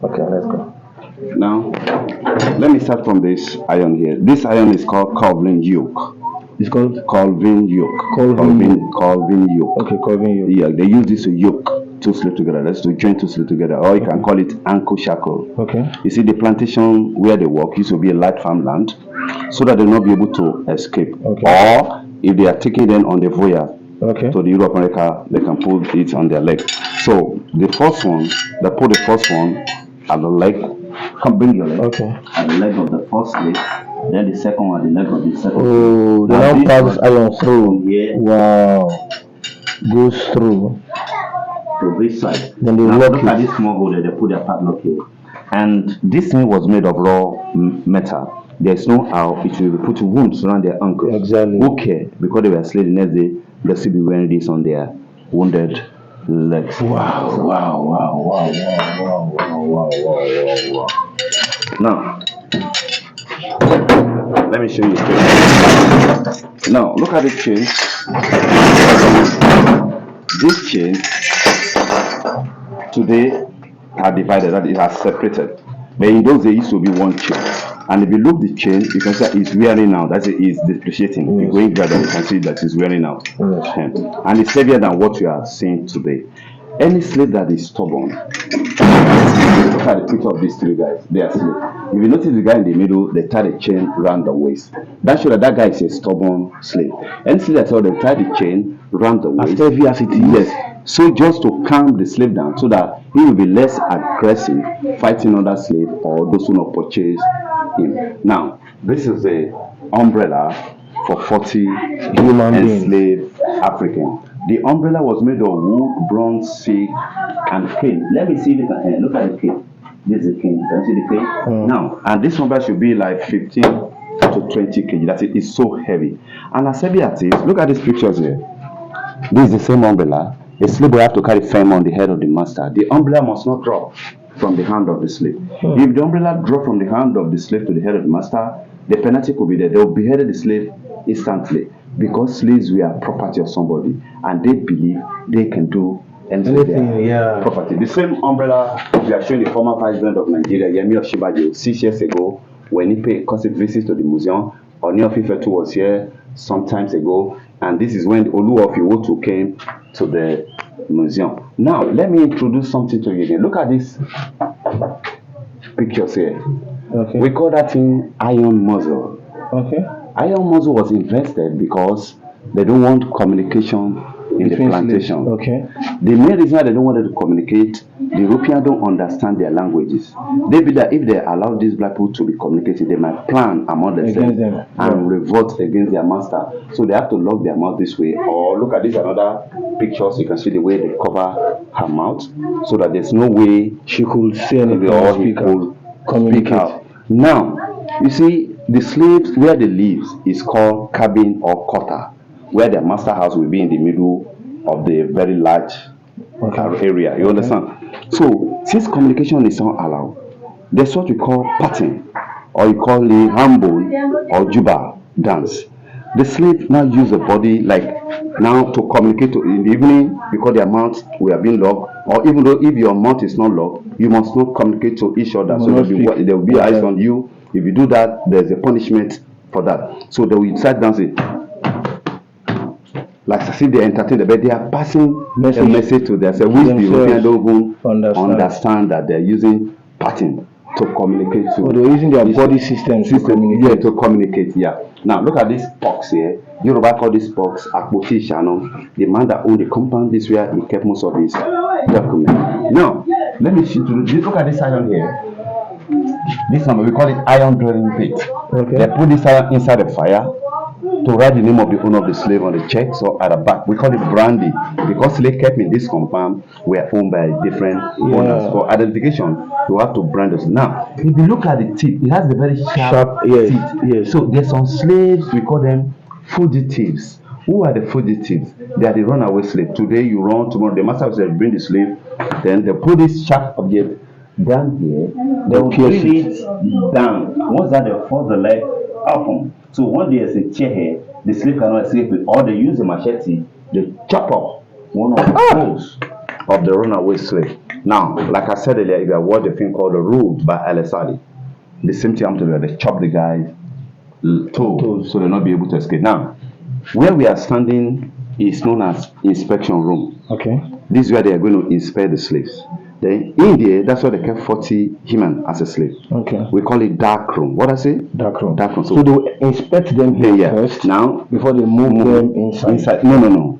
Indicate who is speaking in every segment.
Speaker 1: Okay, let's go.
Speaker 2: Now, let me start from this iron here. This iron is called Calvin yoke.
Speaker 1: It's called
Speaker 2: Calvin yoke.
Speaker 1: Colvin yoke.
Speaker 2: Calvin yoke.
Speaker 1: Okay, Colvin yoke.
Speaker 2: Yeah, they use this to yoke two sleeve together. That's to join two sleeve together, or you can call it ankle shackle.
Speaker 1: Okay.
Speaker 2: You see, the plantation where they work used to be a light farmland, so that they'll not be able to escape.
Speaker 1: Okay.
Speaker 2: Or if they are taking them on the voyage
Speaker 1: Okay.
Speaker 2: to the Europe America, they can put it on their leg. So the first one, they put the first one at the leg. Come bring your leg.
Speaker 1: Okay.
Speaker 2: At the leg of the first leg. Then the second one, the leg of the second.
Speaker 1: Oh, they
Speaker 2: Now
Speaker 1: now
Speaker 2: this
Speaker 1: pass
Speaker 2: one
Speaker 1: iron through.
Speaker 2: here
Speaker 1: Wow. Goes through.
Speaker 2: to this side.
Speaker 1: Then they
Speaker 2: Now
Speaker 1: lock
Speaker 2: look at
Speaker 1: it.
Speaker 2: this small hole there, they put their padlock here. And this thing was made of raw metal. There's no how it will be put wounds around their ankles.
Speaker 1: Exactly.
Speaker 2: Okay, because they were slain the next day, they still be wearing this on their wounded legs.
Speaker 1: Wow, wow, wow, wow, wow, wow, wow, wow, wow, wow.
Speaker 2: Now, let me show you. Now, look at this chain. This chain today are divided, that it has separated. But in those days, it used to be one chain. And if you look the chain, you can see that it's wearing out. That's it, it's depreciating. If you going gradually, you can see that it's wearing out. And it's heavier than what we are seeing today. Any slave that is stubborn, look at the picture of these three guys. They are slaves. If you notice the guy in the middle, they tie the chain around the waist. That shows that that guy is a stubborn slave. Any slave that they tie the chain around the waist.
Speaker 1: As heavy as it is.
Speaker 2: Yes. So just to calm the slave down, so that he will be less aggressive fighting other slave or those who not purchase him. Now, this is the umbrella for 40
Speaker 1: Human beings.
Speaker 2: enslaved Africans. The umbrella was made of wood, bronze, silk, and cane. Let me see this. Look at the cane. This is the cane. Can you see the cane? Now, and this umbrella should be like 15 to 20 kg. That's it. It's so heavy. And as heavy as it is, look at these pictures here. This is the same umbrella. A slave will have to carry firm on the head of the master. The umbrella must not drop from the hand of the slave. If the umbrella drop from the hand of the slave to the head of the master, the penalty could be there. They will behead the slave instantly, because slaves were property of somebody, and they believe they can do anything with their property. The same umbrella we are showing the former president of Nigeria, Yemi Oshibajo, 6 years ago, when he paid courtesy visit to the museum. Oni of Ife was here some times ago, and this is when Olu of Iwotu came to the museum. Now, let me introduce something to you again. Look at these pictures here.
Speaker 1: Okay.
Speaker 2: We call that thing iron muzzle.
Speaker 1: Okay.
Speaker 2: Iron muzzle was invented because they don't want communication in the plantation.
Speaker 1: Okay.
Speaker 2: The main reason why they don't want to communicate, the Europeans don't understand their languages. They be that if they allow these black people to be communicating, they might plan among themselves and revolt against their master. So they have to lock their mouth this way. Or look at this another picture, so you can see the way they cover her mouth, so that there's no way
Speaker 1: she could say anything
Speaker 2: or he could speak out. Now, you see, the slaves where they live is called cabin or quarter, where their master house will be in the middle of the very large area. You understand? So, since communication is not allowed, there's what we call pattern, or you call it hambone or juba dance. The slave now use the body like now to communicate in the evening, because their mouths were being locked, or even though if your mouth is not locked, you must not communicate to each other. So there will be eyes on you. If you do that, there's a punishment for that. So they will start dancing. Like as if they entertain the bed, they are passing a message to themselves, which the Europeans don't even understand that they're using pattern to communicate to.
Speaker 1: Oh, they're using their body system to communicate.
Speaker 2: Yeah, to communicate, yeah. Now look at this box here. Yoruba call this box Akpoti Shano. The man that owned the compound, this where he kept most of his documents. Now, let me show you. Look at this iron here. This one, we call it iron drilling bit. Okay. They put this iron inside the fire to write the name of the owner of the slave on the checks or at the back. We call it brandy, because slave kept in this compound were owned by different owners. For identification, you have to brand us. Now, if you look at the teeth, it has a very sharp teeth.
Speaker 1: Yes.
Speaker 2: So there's some slaves, we call them fugitives. Who are the fugitives? They are the runaway slave. Today you run, tomorrow the master will bring the slave. Then they put this sharp object down here. They will pierce it down. Once that they force the leg up. So when there's a chair here, the slave cannot escape it, or they use a machete, they chop off one of the poles of the runaway slave. Now, like I said earlier, if you have watched a film called The Road by LSR, the same thing happened to them. They chop the guy toe, so they'll not be able to escape. Now, where we are standing is known as inspection room.
Speaker 3: Okay.
Speaker 2: This is where they are going to inspect the slaves. Then in there, that's why they kept 40 human as a slave.
Speaker 3: Okay.
Speaker 2: We call it dark room. What I say?
Speaker 3: Dark room.
Speaker 2: Dark room.
Speaker 3: So they will inspect them here first.
Speaker 2: Now,
Speaker 3: before they move them inside.
Speaker 2: No.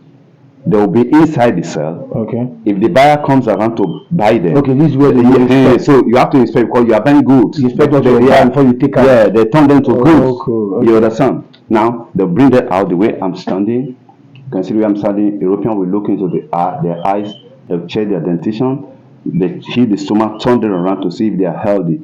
Speaker 2: They will be inside the cell.
Speaker 3: Okay.
Speaker 2: If the buyer comes around to buy them,
Speaker 3: Okay, this is where they inspect.
Speaker 2: So you have to inspect because you are buying goods.
Speaker 3: You inspect what you buy before you take out.
Speaker 2: Yeah, they turn them to goods.
Speaker 3: Okay.
Speaker 2: You understand? Now they bring them out the way I'm standing. You can see where I'm standing. European will look into their eyes. They'll check their dentition. They heal the stomach, turn them around to see if they are healthy.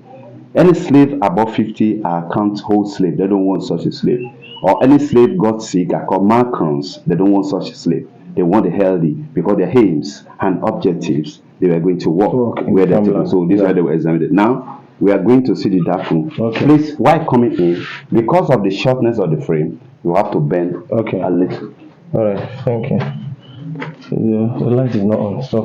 Speaker 2: Any slave above 50 are can't hold slave. They don't want such a slave. Or any slave got sick are called macrons. They don't want such a slave. They want the healthy because their aims and objectives they were going to work where they're taken. So this is why they were examined. Now we are going to see the dark room.
Speaker 3: Okay.
Speaker 2: Please, while coming in, because of the shortness of the frame, you have to bend a little.
Speaker 3: All right. Thank you. The light is not on. Stop.